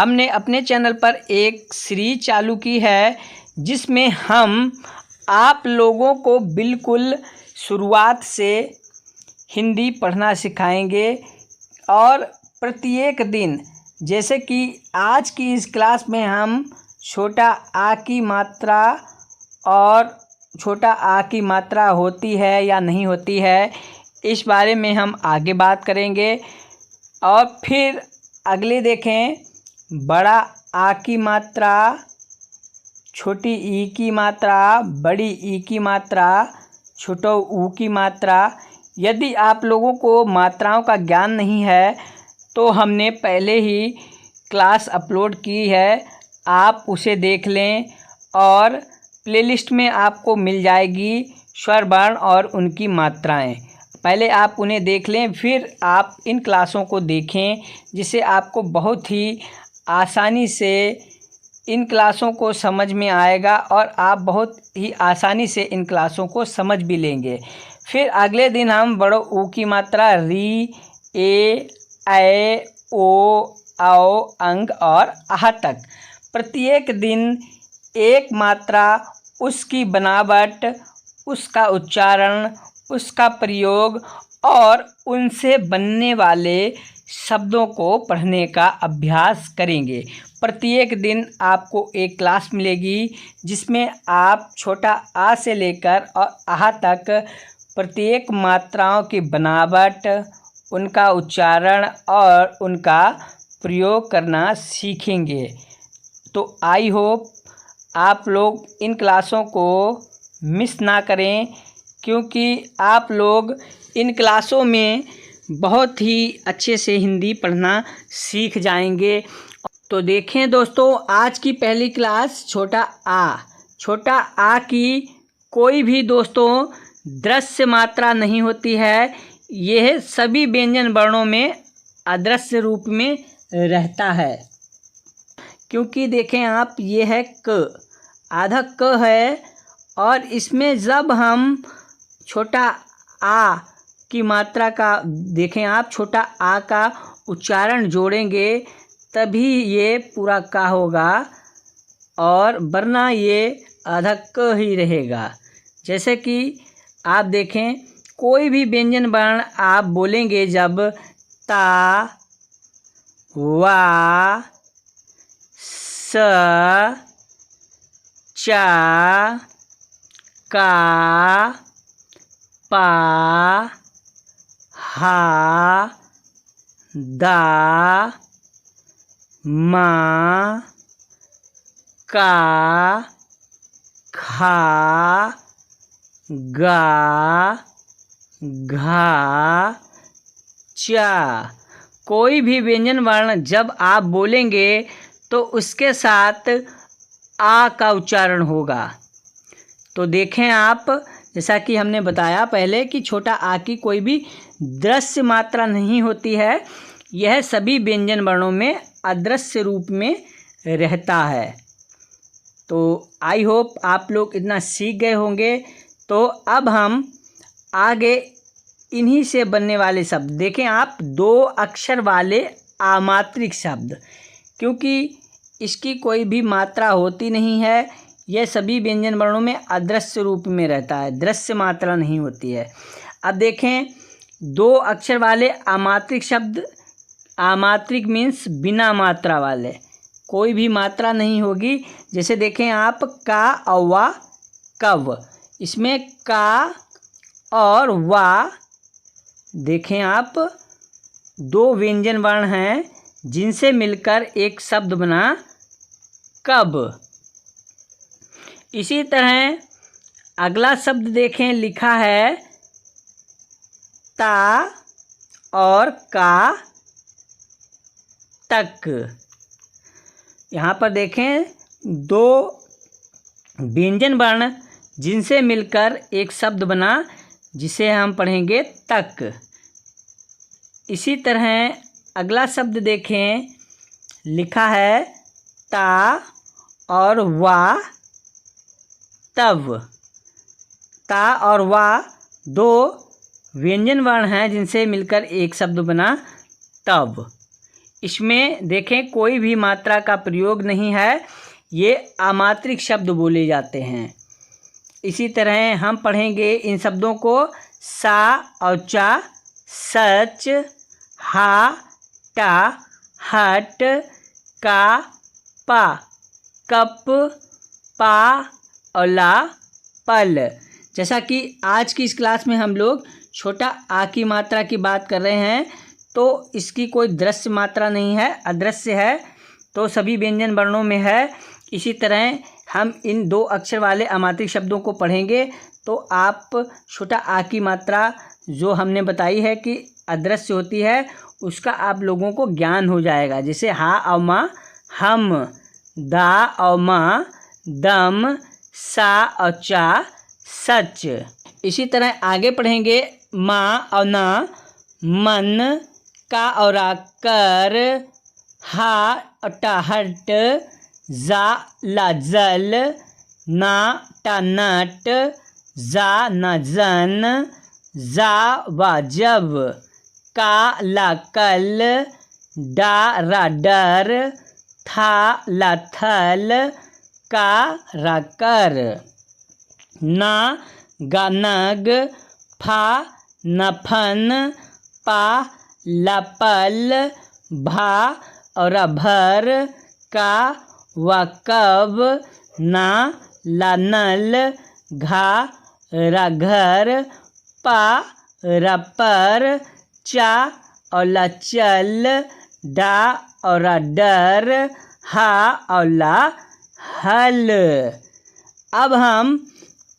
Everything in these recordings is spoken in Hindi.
हमने अपने चैनल पर एक सीरीज चालू की है जिसमें हम आप लोगों को बिल्कुल शुरुआत से हिंदी पढ़ना सिखाएंगे और प्रत्येक दिन, जैसे कि आज की इस क्लास में हम छोटा आ की मात्रा और छोटा आ की मात्रा होती है या नहीं होती है, इस बारे में हम आगे बात करेंगे। और फिर अगले देखें, बड़ा आ की मात्रा, छोटी ई की मात्रा, बड़ी ई की मात्रा, छोटो ऊ की मात्रा। यदि आप लोगों को मात्राओं का ज्ञान नहीं है तो हमने पहले ही क्लास अपलोड की है, आप उसे देख लें और प्लेलिस्ट में आपको मिल जाएगी स्वर वर्ण और उनकी मात्राएं। पहले आप उन्हें देख लें, फिर आप इन क्लासों को देखें, जिससे आपको बहुत ही आसानी से इन क्लासों को समझ में आएगा और आप बहुत ही आसानी से इन क्लासों को समझ भी लेंगे। फिर अगले दिन हम बड़ो ऊ की मात्रा री, ए, ऐ, ओ, औ, अंग और आह तक प्रत्येक दिन एक मात्रा, उसकी बनावट, उसका उच्चारण, उसका प्रयोग और उनसे बनने वाले शब्दों को पढ़ने का अभ्यास करेंगे। प्रत्येक दिन आपको एक क्लास मिलेगी जिसमें आप छोटा आ से लेकर और आह तक प्रत्येक मात्राओं की बनावट, उनका उच्चारण और उनका प्रयोग करना सीखेंगे। तो आई होप आप लोग इन क्लासों को मिस ना करें, क्योंकि आप लोग इन क्लासों में बहुत ही अच्छे से हिंदी पढ़ना सीख जाएंगे। तो देखें दोस्तों, आज की पहली क्लास छोटा आ। छोटा आ की कोई भी दोस्तों दृश्य मात्रा नहीं होती है, यह सभी व्यंजन वर्णों में अदृश्य रूप में रहता है। क्योंकि देखें आप, ये है क, आधा क है और इसमें जब हम छोटा आ की मात्रा का देखें आप, छोटा आ का उच्चारण जोड़ेंगे तभी ये पूरा का होगा और वरना ये आधा क ही रहेगा। जैसे कि आप देखें, कोई भी व्यंजन वर्ण आप बोलेंगे जब ता, वा, स, चा, का, पा, हा, दा, मा, का, खा, गा, घा, चा। कोई भी व्यंजन वर्ण जब आप बोलेंगे तो उसके साथ आ का उच्चारण होगा। तो देखें आप, जैसा कि हमने बताया पहले कि छोटा आ की कोई भी दृश्य मात्रा नहीं होती है, यह सभी व्यंजन वर्णों में अदृश्य रूप में रहता है। तो आई होप आप लोग इतना सीख गए होंगे। तो अब हम आगे इन्हीं से बनने वाले शब्द देखें आप, दो अक्षर वाले अमात्रिक शब्द, क्योंकि इसकी कोई भी मात्रा होती नहीं है, यह सभी व्यंजन वर्णों में अदृश्य रूप में रहता है, दृश्य मात्रा नहीं होती है। अब देखें, दो अक्षर वाले अमात्रिक शब्द, अमात्रिक मीन्स बिना मात्रा वाले, कोई भी मात्रा नहीं होगी। जैसे देखें आप, का, औवा, कव, इसमें का और वा देखें आप, दो व्यंजन वर्ण हैं जिनसे मिलकर एक शब्द बना कब। इसी तरह अगला शब्द देखें, लिखा है ता और का तक। यहाँ पर देखें, दो व्यंजन वर्ण जिनसे मिलकर एक शब्द बना, जिसे हम पढ़ेंगे तक। इसी तरह अगला शब्द देखें, लिखा है ता और वा तव। ता और वा दो व्यंजन वर्ण हैं जिनसे मिलकर एक शब्द बना तब। इसमें देखें कोई भी मात्रा का प्रयोग नहीं है, ये अमात्रिक शब्द बोले जाते हैं। इसी तरह हम पढ़ेंगे इन शब्दों को सा और चा, सच, हा, टा, हट, का, पा, कप, पा और ला, पल। जैसा कि आज की इस क्लास में हम लोग छोटा आ की मात्रा की बात कर रहे हैं, तो इसकी कोई दृश्य मात्रा नहीं है, अदृश्य है, तो सभी व्यंजन वर्णों में है। इसी तरह हम इन 2 अक्षर वाले अमात्रिक शब्दों को पढ़ेंगे, तो आप छोटा आ की मात्रा जो हमने बताई है कि अदृश्य होती है, उसका आप लोगों को ज्ञान हो जाएगा। जैसे हा और माँ हम, दा और माँ दम, सा और चा सच। इसी तरह आगे पढ़ेंगे माँ और ना मन, का और कर, हा और टा हट, जा ला जल, ना टा नट, जा ना जन, जा वा जब, का ला कल, डा रा डर, था ला थल, का रा कर, ना गा नग, फा नफन, पा लपल, भा और भर, का व कब, ना लानल, घा रघर, पा रपर, चा और ला चल, डा और डर, हा और ला हल। अब हम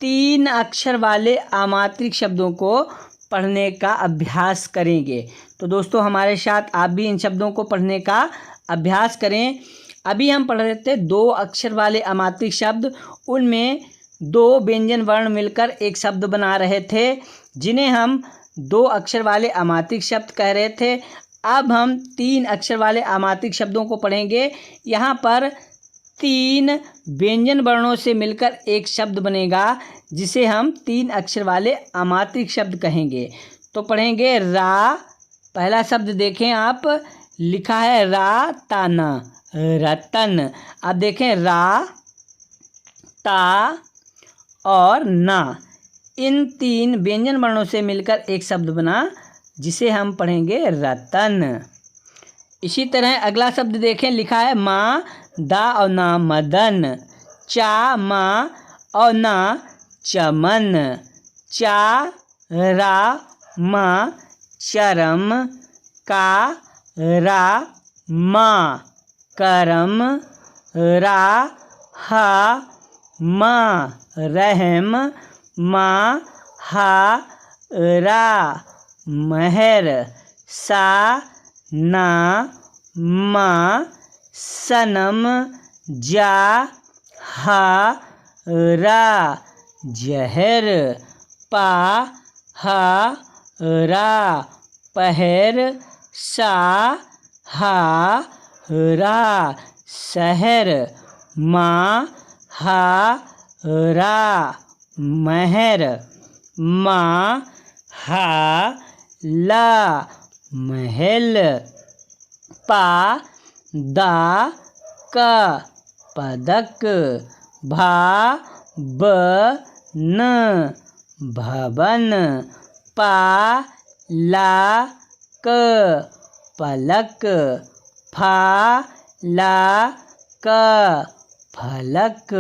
3 अक्षर वाले अमात्रिक शब्दों को पढ़ने का अभ्यास करेंगे। तो दोस्तों हमारे साथ आप भी इन शब्दों को पढ़ने का अभ्यास करें। अभी हम पढ़ रहे थे 2 अक्षर वाले अमात्रिक शब्द, उनमें 2 व्यंजन वर्ण मिलकर एक शब्द बना रहे थे, जिन्हें हम 2 अक्षर वाले अमात्रिक शब्द कह रहे थे। अब हम 3 अक्षर वाले अमात्रिक शब्दों को पढ़ेंगे। यहाँ पर 3 व्यंजन वर्णों से मिलकर एक शब्द बनेगा, जिसे हम 3 अक्षर वाले अमात्रिक शब्द कहेंगे। तो पढ़ेंगे रा, पहला शब्द देखें आप, लिखा है रा ताना रतन। अब देखें रा, ता और ना, इन 3 व्यंजन वर्णों से मिलकर एक शब्द बना, जिसे हम पढ़ेंगे रतन। इसी तरह अगला शब्द देखें, लिखा है माँ, दा और ना मदन, चा माँ और ना चमन, चा रा माँ चरम, का रा माँ करम, रा हा माँ रहम, माँ हा रा महर, सा ना माँ सनम, जा हा रा जहर, पा हा रा पहर, सा हा रा शहर, माँ हा रा महर, माँ हा ला महल, पा दा का पदक, भा ब न भवन, पा ला क पलक, फा ला क फलक,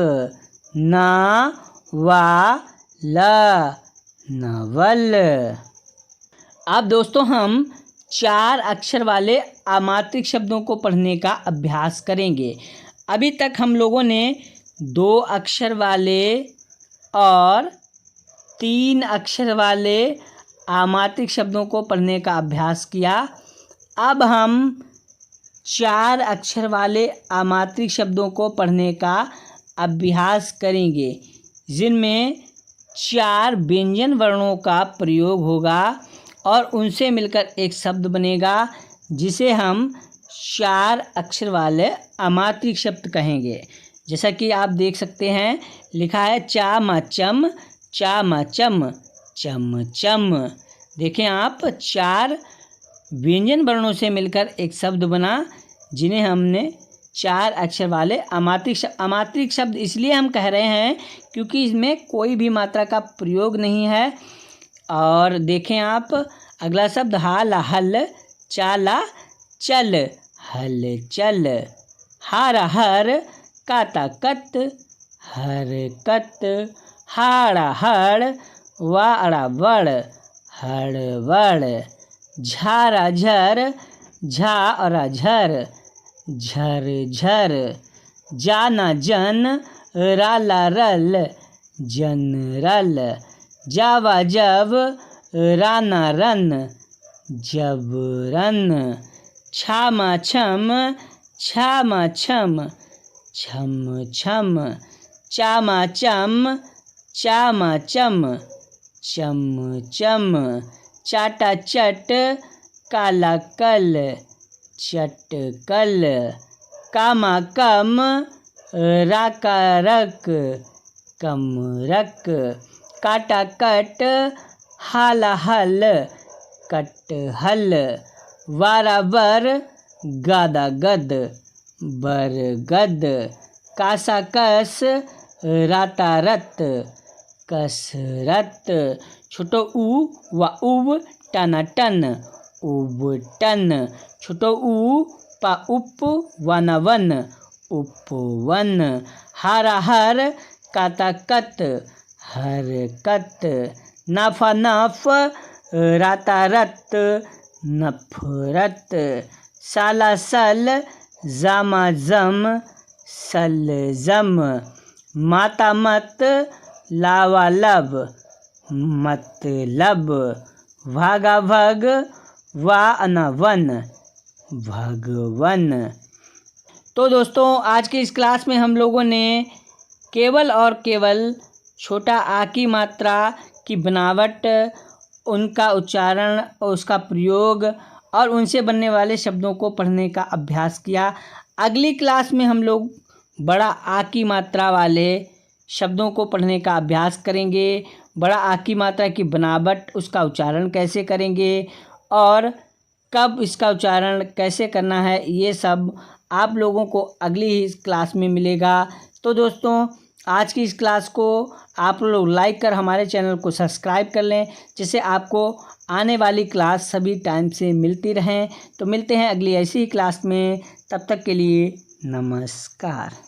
ना वा ला नवल। अब दोस्तों हम 4 अक्षर वाले अमात्रिक शब्दों को पढ़ने का अभ्यास करेंगे। अभी तक हम लोगों ने 2 अक्षर वाले और 3 अक्षर वाले अमात्रिक शब्दों को पढ़ने का अभ्यास किया। अब हम 4 अक्षर वाले अमात्रिक शब्दों को पढ़ने का अभ्यास करेंगे, जिनमें 4 व्यंजन वर्णों का प्रयोग होगा और उनसे मिलकर एक शब्द बनेगा, जिसे हम 4 अक्षर वाले अमात्रिक शब्द कहेंगे। जैसा कि आप देख सकते हैं, लिखा है चा मा चम, चा मा चम, चम चम। देखें आप 4 व्यंजन वर्णों से मिलकर एक शब्द बना, जिन्हें हमने 4 अक्षर वाले अमात्रिक शब्द इसलिए हम कह रहे हैं क्योंकि इसमें कोई भी मात्रा का प्रयोग नहीं है। और देखें आप अगला शब्द हाल हल, चाला चल, हल चल, हार हर, काता कत, हर कत, हाड़ा हड़, वाड़ा वड़, हड़ वड़, झारा झर, झा और झर, झर झर, जाना जन, राला रल, जन रल, जावा जब, राना रन, जब रन, छामा छम, छामा छम, छम छम, चामा चम, चामा चम, चम चम, चाटा चट, काला कल, चट कल, कामा कम, राका रक, कम रक, काटा कट, हाला हल, कट हल, वारा बर, गादा गद, बर गद, कासा कस, राता रत, कसरत, छोटो ऊ व उब, टना टन, उब टन, छोटो ऊ पा उप वन वन, उपवन, हारा हर, काता कत, हर कत, नाफा नफ, राता रत, नफरत, साला सल, जामा जम, सल जम, माता मत, लावा लब, मतलब, भागा भग, वा अनवन, भगवन। तो दोस्तों आज की इस क्लास में हम लोगों ने केवल और केवल छोटा आ की मात्रा की बनावट, उनका उच्चारण और उसका प्रयोग और उनसे बनने वाले शब्दों को पढ़ने का अभ्यास किया। अगली क्लास में हम लोग बड़ा आ की मात्रा वाले शब्दों को पढ़ने का अभ्यास करेंगे। बड़ा आ की मात्रा की बनावट, उसका उच्चारण कैसे करेंगे और कब इसका उच्चारण कैसे करना है, ये सब आप लोगों को अगली ही क्लास में मिलेगा। तो दोस्तों आज की इस क्लास को आप लोग लाइक कर हमारे चैनल को सब्सक्राइब कर लें, जिससे आपको आने वाली क्लास सभी टाइम से मिलती रहें। तो मिलते हैं अगली ऐसी ही क्लास में, तब तक के लिए नमस्कार।